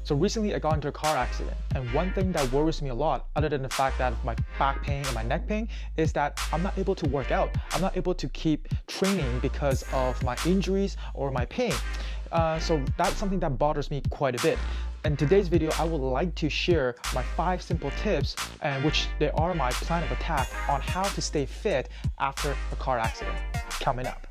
So recently I got into a car accident, and one thing that worries me a lot, other than the fact that my back pain and my neck pain, is that I'm not able to work out. I'm not able to keep training because of my injuries or my pain. So that's something that bothers me quite a bit. In today's video, I would like to share my 5 simple tips, which they are my plan of attack on how to stay fit after a car accident. Coming up.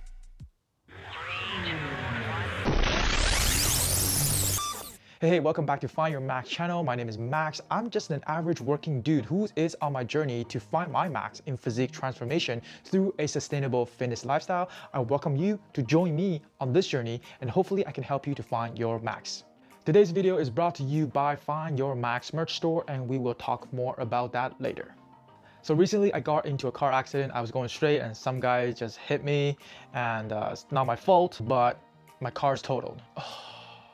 Hey, welcome back to Find Your Max channel. My name is Max. I'm just an average working dude who is on my journey to find my max in physique transformation through a sustainable fitness lifestyle. I welcome you to join me on this journey, and hopefully I can help you to find your max. Today's video is brought to you by Find Your Max merch store, and we will talk more about that later. So recently I got into a car accident. I was going straight and some guy just hit me, and it's not my fault, but my car's totaled.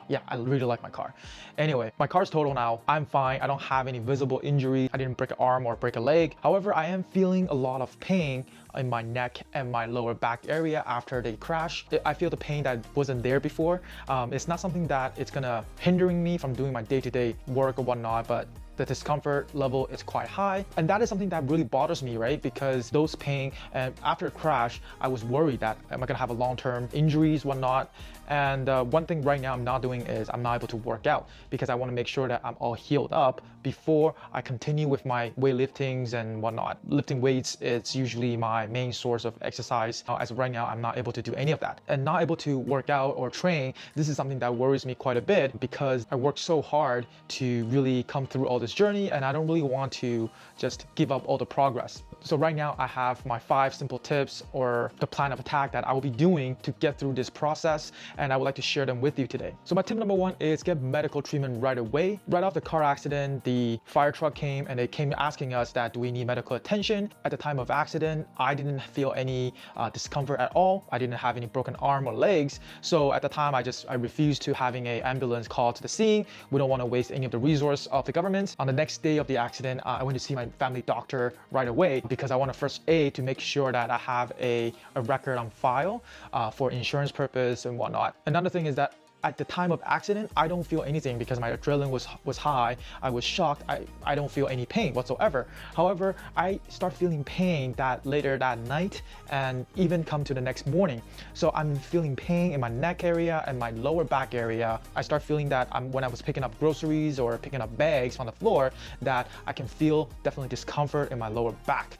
Yeah, I really like my car. Anyway, my car's total now. I'm fine. I don't have any visible injury. I didn't break an arm or break a leg. However, I am feeling a lot of pain in my neck and my lower back area after the crash. I feel the pain that wasn't there before. It's not something that it's gonna hindering me from doing my day-to-day work or whatnot, but the discomfort level is quite high, and that is something that really bothers me, right? Because those pain, and after a crash I was worried that am I gonna have a long-term injuries, whatnot. And one thing right now I'm not doing is I'm not able to work out because I want to make sure that I'm all healed up before I continue with my weightliftings and whatnot. Lifting weights, it's usually my main source of exercise. As of right now, I'm not able to do any of that, and not able to work out or train. This is something that worries me quite a bit because I worked so hard to really come through all this journey, and I don't really want to just give up all the progress. So right now I have my 5 simple tips, or the plan of attack, that I will be doing to get through this process, and I would like to share them with you today. So my tip number 1 is get medical treatment right away. Right off the car accident, the fire truck came and they came asking us that do we need medical attention. At the time of accident, I didn't feel any discomfort at all. I didn't have any broken arm or legs. So at the time I refused to having an ambulance called to the scene. We don't want to waste any of the resource of the government. On the next day of the accident, I went to see my family doctor right away because I want to first aid to make sure that I have a record on file for insurance purpose and whatnot. Another thing is that at the time of accident, I don't feel anything because my adrenaline was high. I was shocked. I don't feel any pain whatsoever. However, I start feeling pain later that night and even come to the next morning. So I'm feeling pain in my neck area and my lower back area. I start feeling that when I was picking up groceries or picking up bags on the floor, that I can feel definitely discomfort in my lower back.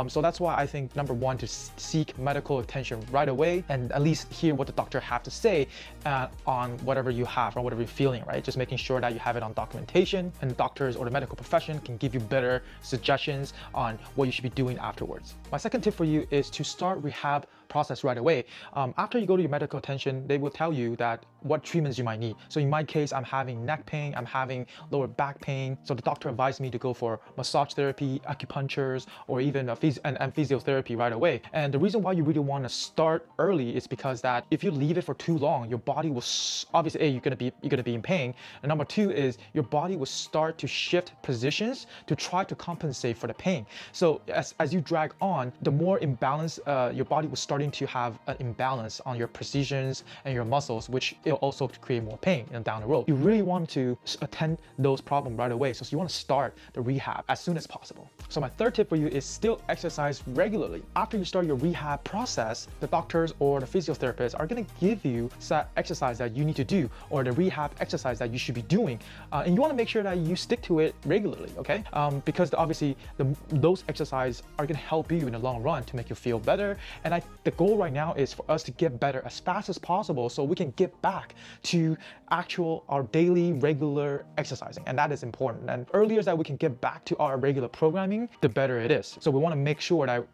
So that's why I think number 1, to seek medical attention right away and at least hear what the doctor have to say on whatever you have or whatever you're feeling, right? Just making sure that you have it on documentation, and doctors or the medical profession can give you better suggestions on what you should be doing afterwards. My second tip for you is to start rehab process right away. After you go to your medical attention, they will tell you that what treatments you might need. So in my case, I'm having neck pain, I'm having lower back pain. So the doctor advised me to go for massage therapy, acupunctures, or even physiotherapy right away. And the reason why you really want to start early is because that if you leave it for too long, your body will obviously, you're gonna be in pain. And number 2 is your body will start to shift positions to try to compensate for the pain. So as you drag on, the more imbalance, your body will starting to have an imbalance on your precisions and your muscles, which will also create more pain down the road. You really want to attend those problems right away. So you want to start the rehab as soon as possible. So my third tip for you is still exercise regularly. After you start your rehab process, the doctors or the physiotherapists are going to give you that exercise that you need to do, or the rehab exercise that you should be doing. And you want to make sure that you stick to it regularly, okay? Because obviously those exercises are going to help you in the long run to make you feel better. And the goal right now is for us to get better as fast as possible so we can get back to our daily regular exercising, and that is important. And earlier that we can get back to our regular programming, the better it is. So we want to make sure that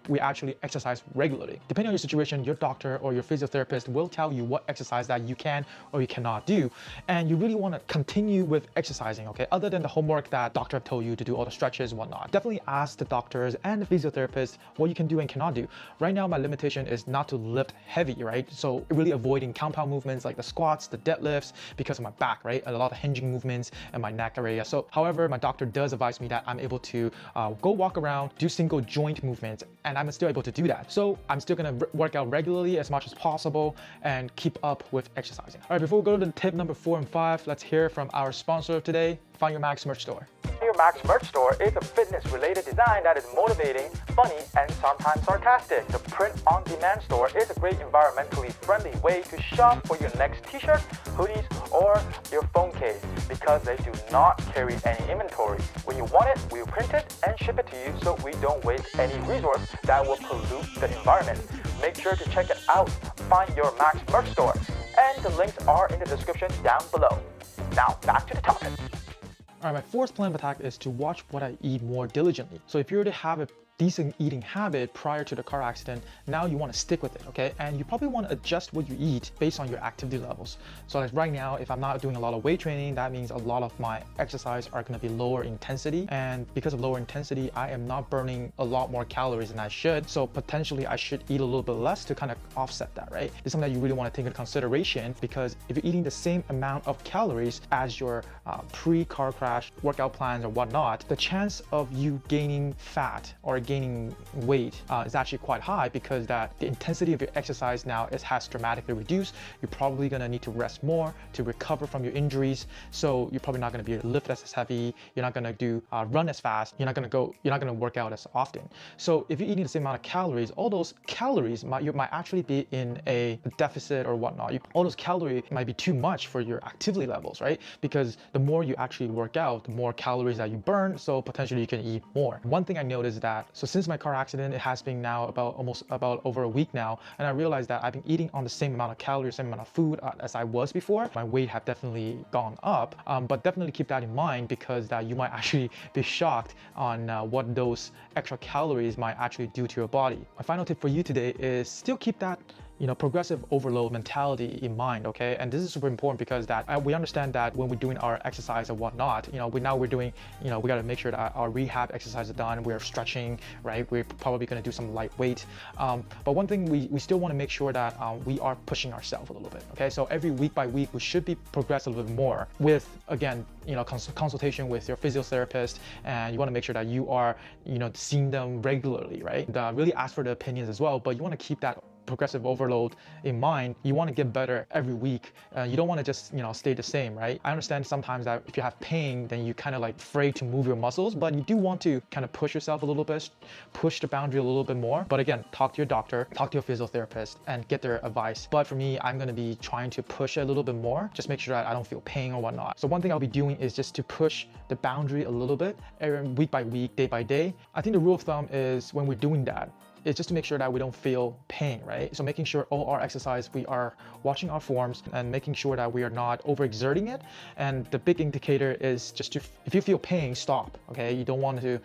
we actually exercise regularly. Depending on your situation, your doctor or your physiotherapist will tell you what exercise that you can or you cannot do. And you really want to continue with exercising, okay? Other than the homework that doctor have told you to do all the stretches and whatnot. Definitely ask the doctors and the physiotherapist what you can do and cannot do. Right now, my limitation is not to lift heavy, right? So really avoiding compound movements like the squats, the deadlifts, because of my back, right? A lot of hinging movements in my neck area. So however, my doctor does advise me that I'm able to go walk around, do single joint movements, minutes, and I'm still able to do that. So I'm still gonna work out regularly as much as possible and keep up with exercising. All right, before we go to the tip number 4 and 5, let's hear from our sponsor of today, Find Your Max merch store. Your Max merch store is a fitness-related design that is motivating, funny, and sometimes sarcastic. The print-on-demand store is a great environmentally friendly way to shop for your next t-shirt, hoodies, or your phone case because they do not carry any inventory. When you want it, we'll print it and ship it to you so we don't waste any resource that will pollute the environment. Make sure to check it out. Find Your Max merch store. And the links are in the description down below. Now, back to the topic. All right, my fourth plan of attack is to watch what I eat more diligently. So if you already have a decent eating habit prior to the car accident, now you want to stick with it, okay? And you probably want to adjust what you eat based on your activity levels. So like right now, if I'm not doing a lot of weight training, that means a lot of my exercise are going to be lower intensity. And because of lower intensity, I am not burning a lot more calories than I should. So potentially I should eat a little bit less to kind of offset that, right? It's something that you really want to take into consideration, because if you're eating the same amount of calories as your pre-car crash workout plans or whatnot, the chance of you gaining fat or gaining weight is actually quite high, because that the intensity of your exercise now has dramatically reduced. You're probably going to need to rest more to recover from your injuries. So you're probably not going to be able to lift as heavy. You're not going to do run as fast. You're not going to work out as often. So if you're eating the same amount of calories, all those calories might actually be in a deficit or whatnot. All those calories might be too much for your activity levels, right? Because the more you actually work out, the more calories that you burn. So potentially you can eat more. One thing I noticed that, so since my car accident, it has been now about over a week now, and I realized that I've been eating on the same amount of calories, same amount of food as I was before. My weight have definitely gone up, but definitely keep that in mind, because that you might actually be shocked on what those extra calories might actually do to your body. My final tip for you today is still keep that progressive overload mentality in mind, okay? And this is super important, because that we understand that when we're doing our exercise and whatnot, we got to make sure that our rehab exercise is done. We're stretching, right? We're probably going to do some light weight. But one thing we still want to make sure that we are pushing ourselves a little bit, okay? So every week by week, we should be progressing a little bit more with, again, consultation with your physiotherapist, and you want to make sure that you are, seeing them regularly, right? Really ask for the opinions as well, but you want to keep that progressive overload in mind. You want to get better every week. You don't want to just stay the same, right? I understand sometimes that if you have pain, then you kind of like afraid to move your muscles, but you do want to kind of push yourself a little bit, push the boundary a little bit more. But again, talk to your doctor, talk to your physiotherapist, and get their advice. But for me, I'm going to be trying to push it a little bit more, just make sure that I don't feel pain or whatnot. So one thing I'll be doing is just to push the boundary a little bit, week by week, day by day. I think the rule of thumb is, when we're doing that, it's just to make sure that we don't feel pain, right? So making sure all our exercise, we are watching our forms and making sure that we are not overexerting it. And the big indicator is just to, if you feel pain, stop, okay? You don't want to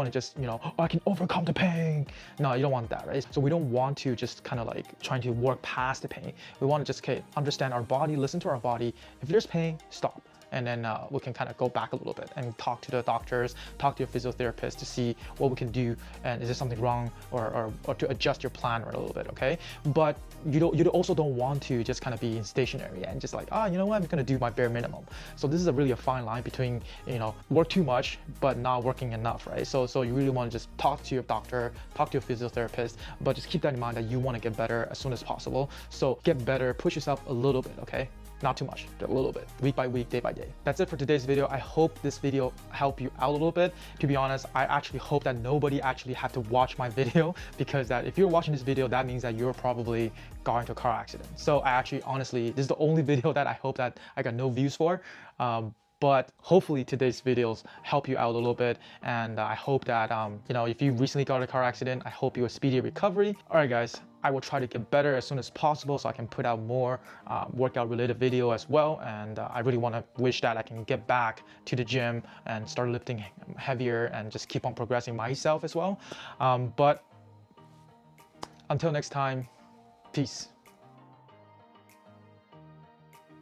just, oh, I can overcome the pain. No, you don't want that, right? So we don't want to just kind of like trying to work past the pain. We want to just understand our body, listen to our body. If there's pain, stop. And then we can kind of go back a little bit and talk to the doctors, talk to your physiotherapist to see what we can do, and is there something wrong, or to adjust your plan a little bit, okay? But you also don't want to just kind of be stationary and just like, you know what, I'm gonna do my bare minimum. So this is really a fine line between, work too much but not working enough, right? So you really want to just talk to your doctor, talk to your physiotherapist, but just keep that in mind that you want to get better as soon as possible. So get better, push yourself a little bit, okay? Not too much, a little bit, week by week, day by day. That's it for today's video. I hope this video helped you out a little bit. To be honest, I actually hope that nobody actually had to watch my video, because that if you're watching this video, that means that you're probably got into a car accident. So I actually, honestly, this is the only video that I hope that I got no views for. But hopefully today's videos help you out a little bit, and I hope that if you recently got a car accident, I hope you a speedy recovery. All right, guys, I will try to get better as soon as possible so I can put out more workout related video as well, and I really want to wish that I can get back to the gym and start lifting heavier and just keep on progressing myself as well. But until next time, peace.